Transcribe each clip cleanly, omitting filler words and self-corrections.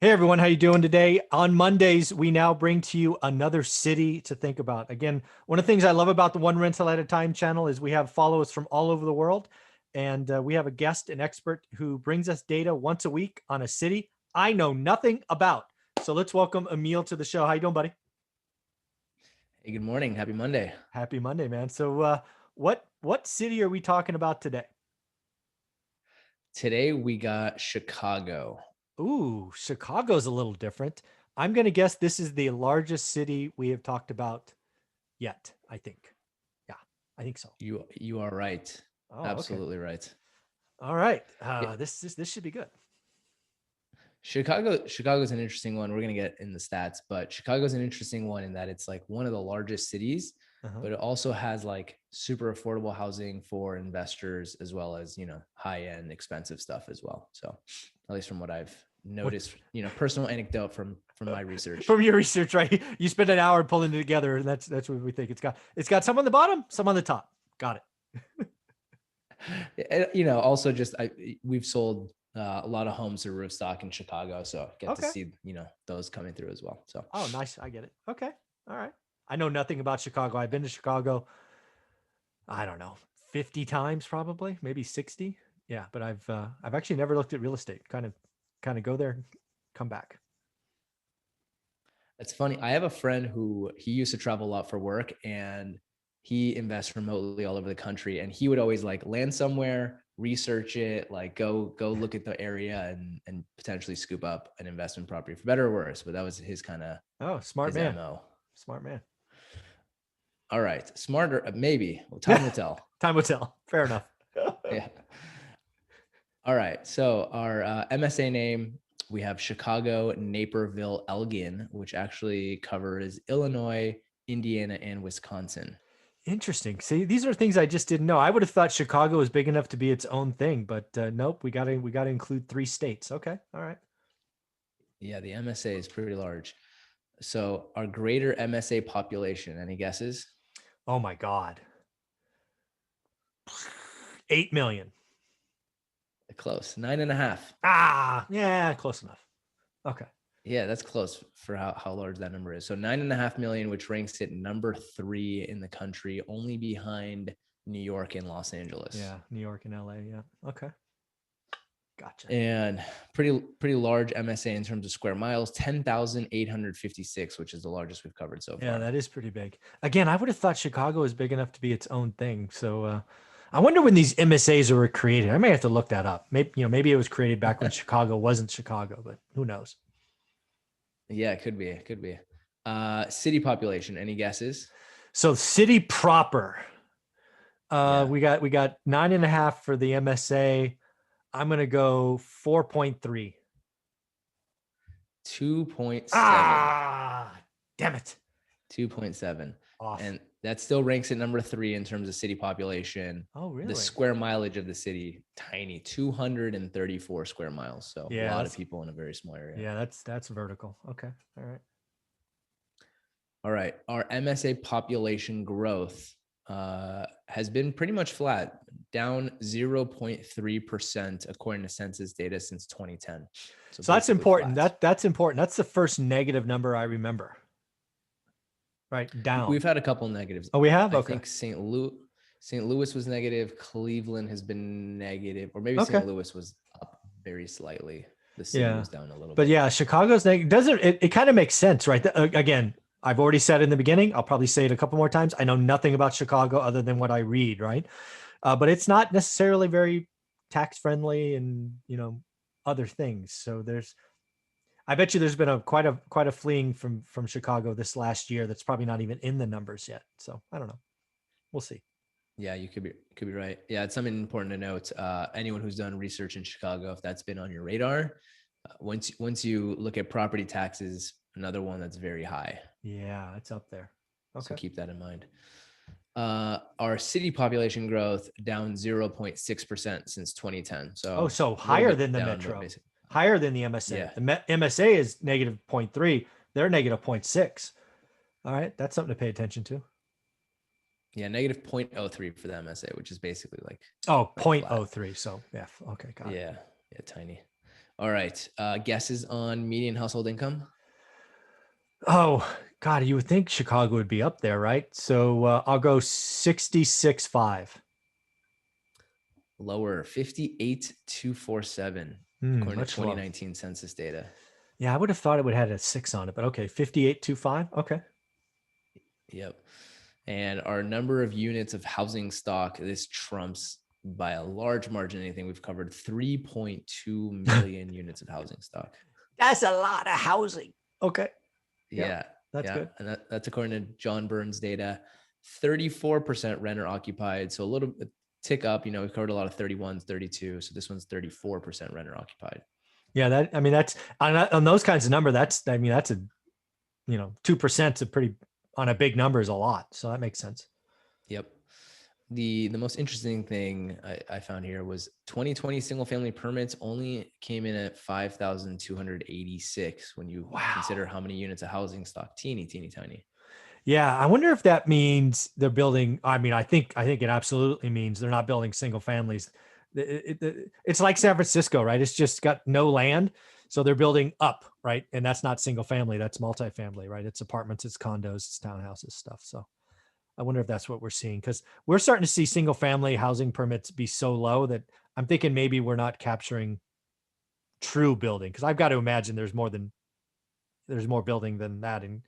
Hey everyone, how you doing today? On Mondays, we now bring to you another city to think about. Again, one of the things I love about the One Rental at a Time channel is we have followers from all over the world, and we have a guest, an expert who brings us data once a week on a city I know nothing about. So let's welcome Emil to the show. How you doing, buddy? Hey, good morning. Happy Monday. Happy Monday, man. So, what city are we talking about today? Today we got Chicago. Ooh, Chicago's a little different. I'm going to guess this is the largest city we have talked about yet, I think. Yeah, I think so. You are right. Oh, okay. Absolutely right. All right. Yeah, This should be good. Chicago's an interesting one. We're gonna get in the stats, but Chicago's an interesting one in that it's like one of the largest cities, Uh-huh. but it also has like super affordable housing for investors as well as, high-end expensive stuff as well. So at least from what I've What noticed, personal anecdote from my research. from your research, right? You spend an hour pulling it together, and that's what we think it's got. It's got some on the bottom, some on the top. Got it. Also just we've sold a lot of homes to roof stock in Chicago, so get to Okay. see those coming through as well. So Oh, nice. I get it. Okay. All right. I know nothing about Chicago. I've been to Chicago, I don't know, 50 times probably, maybe 60. Yeah, but I've actually never looked at real estate. Kind of go there, come back. it's funny. I have a friend who he used to travel a lot for work, and he invests remotely all over the country. And he would always like land somewhere, research it, like go look at the area and potentially scoop up an investment property for better or worse. But that was his kind of Oh, smart his man. MO. Smart man. All right, smarter maybe. Well, time will tell. Time will tell. Fair enough. Yeah. All right. So our MSA name, we have Chicago, Naperville, Elgin, which actually covers Illinois, Indiana, and Wisconsin. Interesting. See, these are things I just didn't know. I would have thought Chicago was big enough to be its own thing, but nope. We gotta include three states. Okay. All right. Yeah, the MSA is pretty large. So our greater MSA population, any guesses? Oh my God. 8 million. Close, 9.5. Ah, yeah, close enough. Okay. Yeah, that's close for how large that number is. So 9.5 million, which ranks it number three in the country, only behind New York and Los Angeles. Yeah, New York and LA. Yeah. Okay. Gotcha. And pretty large MSA in terms of square miles, 10,856, which is the largest we've covered so Yeah, far. that is pretty big. Again, I would have thought Chicago was big enough to be its own thing. So I wonder when these MSAs were created. I may have to look that up. Maybe it was created back when Chicago wasn't Chicago, but who knows? Yeah, it could be. It could be. City population, any guesses? So city proper. Yeah, We got 9.5 for the MSA. I'm gonna go 4.3. 2.7. Ah, damn it. 2.7. Off. And that still ranks at number three in terms of city population. Oh, The really? square mileage of the city, tiny, 234 square miles. So a Yeah, lot of people in a very small area. that's vertical. Okay. All right. All right. Our MSA population growth has been pretty much flat, down 0.3% according to census data since 2010. So So that's basically important. flat. That's important. That's the first negative number I remember. Right. Down. We've had a couple negatives. Oh, we have? I Okay. think St. Louis was negative. Cleveland has been negative, or maybe Okay. St. Louis was up very slightly. The city Yeah. was down a little But bit. yeah, Chicago's negative doesn't it kind of makes sense, right? Again, I've already said in the beginning, I'll probably say it a couple more times. I know nothing about Chicago other than what I read, right? But it's not necessarily very tax friendly and, other things. So I bet you there's been quite a fleeing from Chicago this last year that's probably not even in the numbers yet. So I don't know. We'll see. Yeah, you could be right. Yeah, it's something important to note. Anyone who's done research in Chicago, if that's been on your radar, once you look at property taxes, another one that's very high. Yeah, it's up there. So Okay. keep that in mind. Our city population growth down 0.6% since 2010. Oh, So so a little higher than bit the down, but metro, basically, higher than the MSA. yeah. The MSA is negative zero point 0.3. They're negative zero point 0.6. All right. That's something to pay attention to. Yeah, negative 0.03 for the MSA, which is basically Oh, like flat. 0.03. So, yeah. Okay. Got it. Yeah, yeah, tiny. All right. Guesses on median household income? Oh, God, you would think Chicago would be up there, right? So I'll go 66.5. Lower, 58,247, according to Much lower. 2019 census data. Yeah, I would have thought it would have had a 6 on it, but okay, 58.25. Okay. Yep. And our number of units of housing stock, this trumps by a large margin anything we've covered, 3.2 million units of housing stock. That's a lot of housing. Okay. Yeah, Yeah. that's Yeah. good. And that's according to John Burns data. 34% renter occupied. So a little bit tick up. We've covered a lot of 31s, 32. So this one's 34% renter occupied. Yeah, that's on those kinds of number. That's a 2% a pretty on a big number is a lot. So that makes sense. Yep. The most interesting thing I found here was 2020 single family permits only came in at 5,286 when you consider how many units of housing stock. Teeny tiny. Yeah, I wonder if that means they're building. I mean, I think it absolutely means they're not building single families. It's like San Francisco, right? It's just got no land, so they're building up, right? And that's not single family, that's multifamily, right? It's apartments, it's condos, it's townhouses, stuff. So I wonder if that's what we're seeing, because we're starting to see single family housing permits be so low that I'm thinking maybe we're not capturing true building, because I've got to imagine there's more building than that in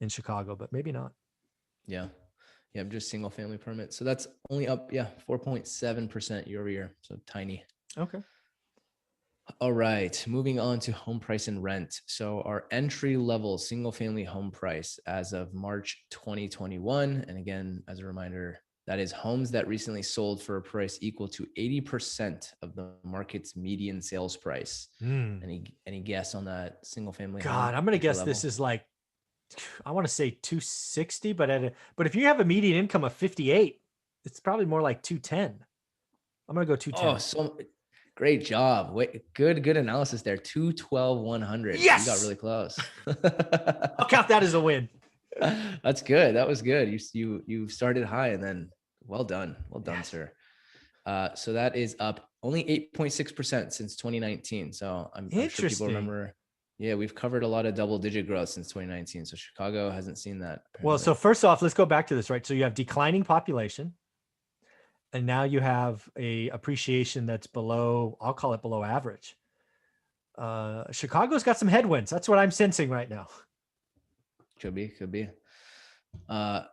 Chicago, but maybe not. Yeah. Yeah. Just single family permits. So that's only up, 4.7% year over year. So tiny. Okay. All right. Moving on to home price and rent. So our entry level single family home price as of March 2021. And again, as a reminder, that is homes that recently sold for a price equal to 80% of the market's median sales price. Any guess on that single family home? God, I'm gonna guess level? this is like, I want to say 260, but if you have a median income of 58, it's probably more like 210. I'm gonna go 210. Oh, so great job. Wait, good analysis there. 212, 100. Yes! You got really close. I'll count that as a win. That's good. That was good. You started high and then well done. Well done, Yes. sir. So that is up only 8.6% since 2019. So I'm sure people remember. Yeah, we've covered a lot of double-digit growth since 2019. So Chicago hasn't seen that. Apparently. Well, so first off, let's go back to this, right? So you have declining population, and now you have a appreciation that's below, I'll call it below average. Chicago's got some headwinds. That's what I'm sensing right now. Could be.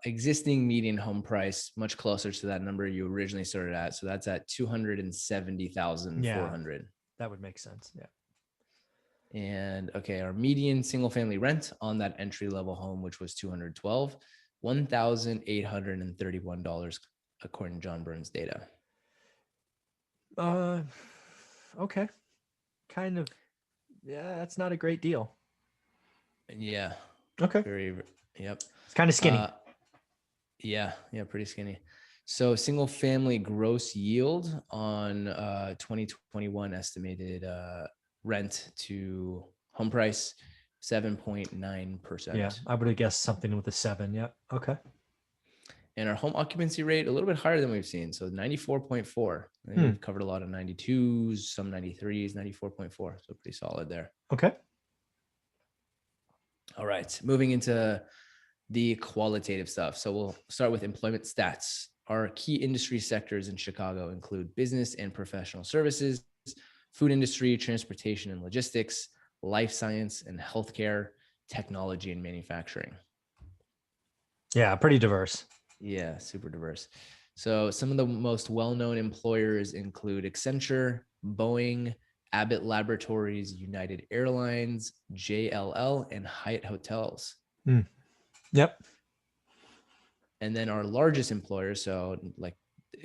Existing median home price much closer to that number you originally started at. So that's at 270,400. That would make sense. Yeah. And okay, our median single family rent on that entry level home, which was 212, $1,831 according to John Burns data. Okay. Kind of. Yeah, that's not a great deal. Yeah. Okay. Yep. It's kind of skinny. Yeah, pretty skinny. So single family gross yield on 2021 estimated rent to home price 7.9%. Yeah, I would have guessed something with a 7. Yep. Okay. And our home occupancy rate a little bit higher than we've seen. So 94.4. We've covered a lot of 92s, some 93s, 94.4. So pretty solid there. Okay. All right. Moving into the qualitative stuff. So we'll start with employment stats. Our key industry sectors in Chicago include business and professional services, food industry, transportation and logistics, life science and healthcare, technology and manufacturing. Yeah, pretty diverse. Yeah, super diverse. So some of the most well-known employers include Accenture, Boeing, Abbott Laboratories, United Airlines, JLL, and Hyatt Hotels. Yep. And then our largest employers, so like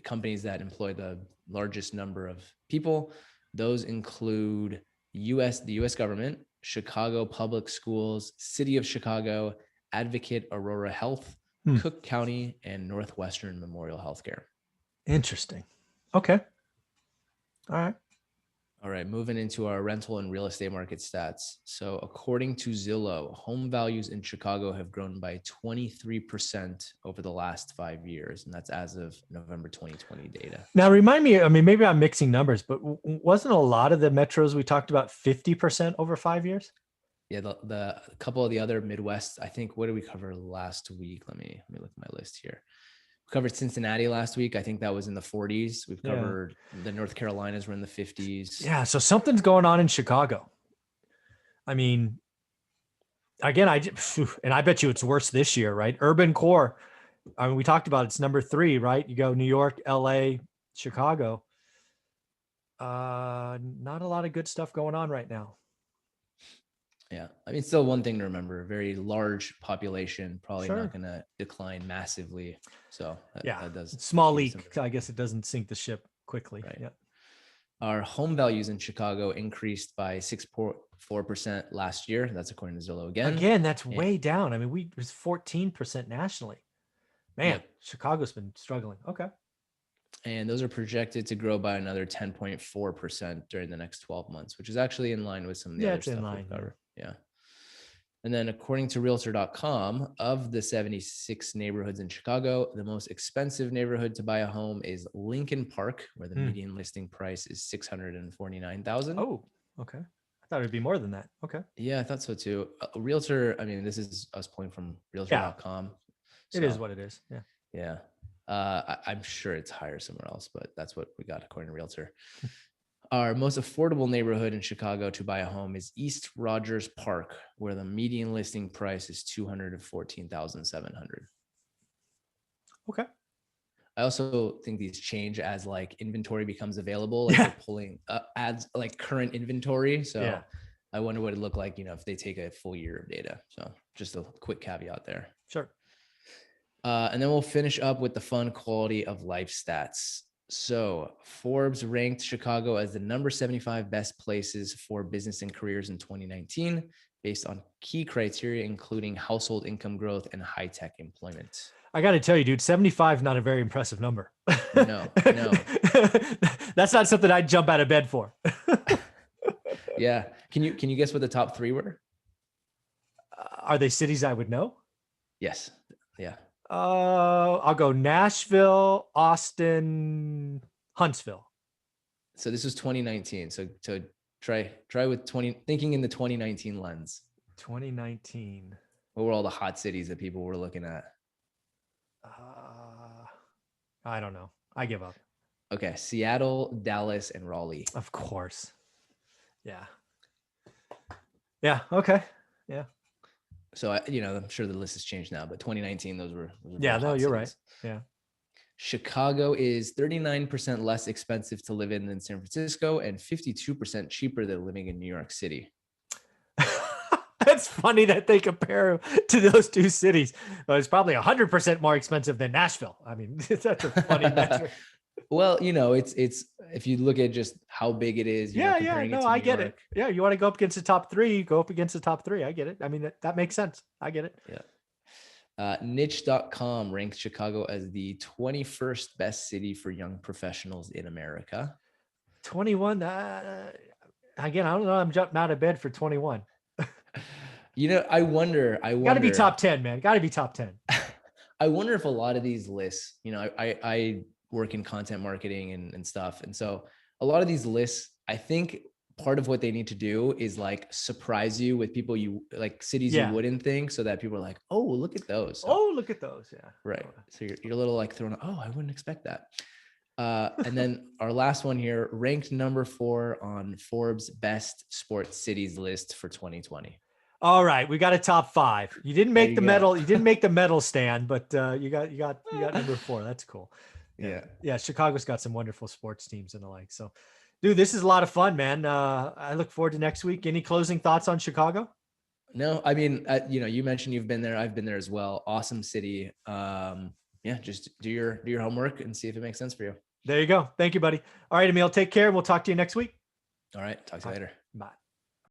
companies that employ the largest number of people, those include the US government, Chicago Public Schools, City of Chicago, Advocate Aurora Health, Cook County, and Northwestern Memorial Healthcare. Interesting. Okay. All right. All right, moving into our rental and real estate market stats. So, according to Zillow, home values in Chicago have grown by 23% over the last 5 years. And that's as of November 2020 data. Now, remind me, I mean, maybe I'm mixing numbers, but wasn't a lot of the metros we talked about 50% over 5 years? Yeah, the couple of the other Midwest, I think, what did we cover last week? Let me look at my list here. We covered Cincinnati last week. I think that was in the 40s. We've Yeah. covered the North Carolinas were in the 50s. Yeah. So something's going on in Chicago. I mean, again, and I bet you it's worse this year, right? Urban core. I mean, we talked about it's number 3, right? You go New York, LA, Chicago. Not a lot of good stuff going on right now. Yeah. I mean, still one thing to remember, very large population, probably Sure. not going to decline massively. So that does small give leak. I guess it doesn't sink the ship quickly. Right. Yeah. Our home values in Chicago increased by 6.4% last year. That's according to Zillow again. Again, that's way down. I mean, it was 14% nationally. Man, Yep. Chicago's been struggling. Okay. And those are projected to grow by another 10.4% during the next 12 months, which is actually in line with some of the other stuff we've covered. Yeah. And then according to realtor.com, of the 76 neighborhoods in Chicago, the most expensive neighborhood to buy a home is Lincoln Park, where the median listing price is $649,000. Oh, okay. I thought it'd be more than that. Okay. Yeah, I thought so too. Realtor, I mean, this is us pulling from realtor.com. It is what it is. Yeah. Yeah. I'm sure it's higher somewhere else, but that's what we got according to Realtor. Our most affordable neighborhood in Chicago to buy a home is East Rogers Park, where the median listing price is $214,700. Okay. I also think these change as like inventory becomes available. Like they're pulling ads like current inventory. So I wonder what it looked like, if they take a full year of data. So just a quick caveat there. Sure. And then we'll finish up with the fun quality of life stats. So Forbes ranked Chicago as the number 75 best places for business and careers in 2019, based on key criteria, including household income growth and high-tech employment. I got to tell you, dude, 75 is not a very impressive number. No. That's not something I'd jump out of bed for. Yeah. Can you guess what the top 3 were? Are they cities I would know? Yes. Yeah. I'll go Nashville, Austin, Huntsville. So this was 2019. So try with thinking in the 2019 lens. 2019. What were all the hot cities that people were looking at? I don't know. I give up. Okay. Seattle, Dallas, and Raleigh. Of course. Yeah. Yeah. Okay. Yeah. So I'm sure the list has changed now, but 2019, those were yeah, no, you're right. Yeah. Chicago is 39% less expensive to live in than San Francisco and 52% cheaper than living in New York City. That's funny that they compare to those two cities. It's probably 100% more expensive than Nashville. I mean, that's a funny metric. Well, it's if you look at just how big it is. I get it. Yeah, you want to go up against the top 3, go up against the top 3. I get it. I mean, that makes sense. I get it. Yeah. Niche.com ranks Chicago as the 21st best city for young professionals in America. 21. Again, I don't know. I'm jumping out of bed for 21. I wonder. Got to be top 10, man. Got to be top 10. I wonder if a lot of these lists, I work in content marketing and stuff. And so a lot of these lists, I think part of what they need to do is like surprise you with people you like, cities you wouldn't think, so that people are like, oh, look at those. So, look at those. Yeah. Right. So you're a little like thrown, oh, I wouldn't expect that. And then our last one here, ranked number 4 on Forbes best sports cities list for 2020. All right, we got a top 5. You didn't make the medal. You didn't make the medal stand, but you got number 4. That's cool. Yeah. Chicago's got some wonderful sports teams and the like. So, dude, this is a lot of fun, man. I look forward to next week. Any closing thoughts on Chicago? No, I mean, you mentioned you've been there. I've been there as well. Awesome city. Just do your homework and see if it makes sense for you. There you go. Thank you, buddy. All right, Emil, take care. We'll talk to you next week. All right. Talk to you later. Bye.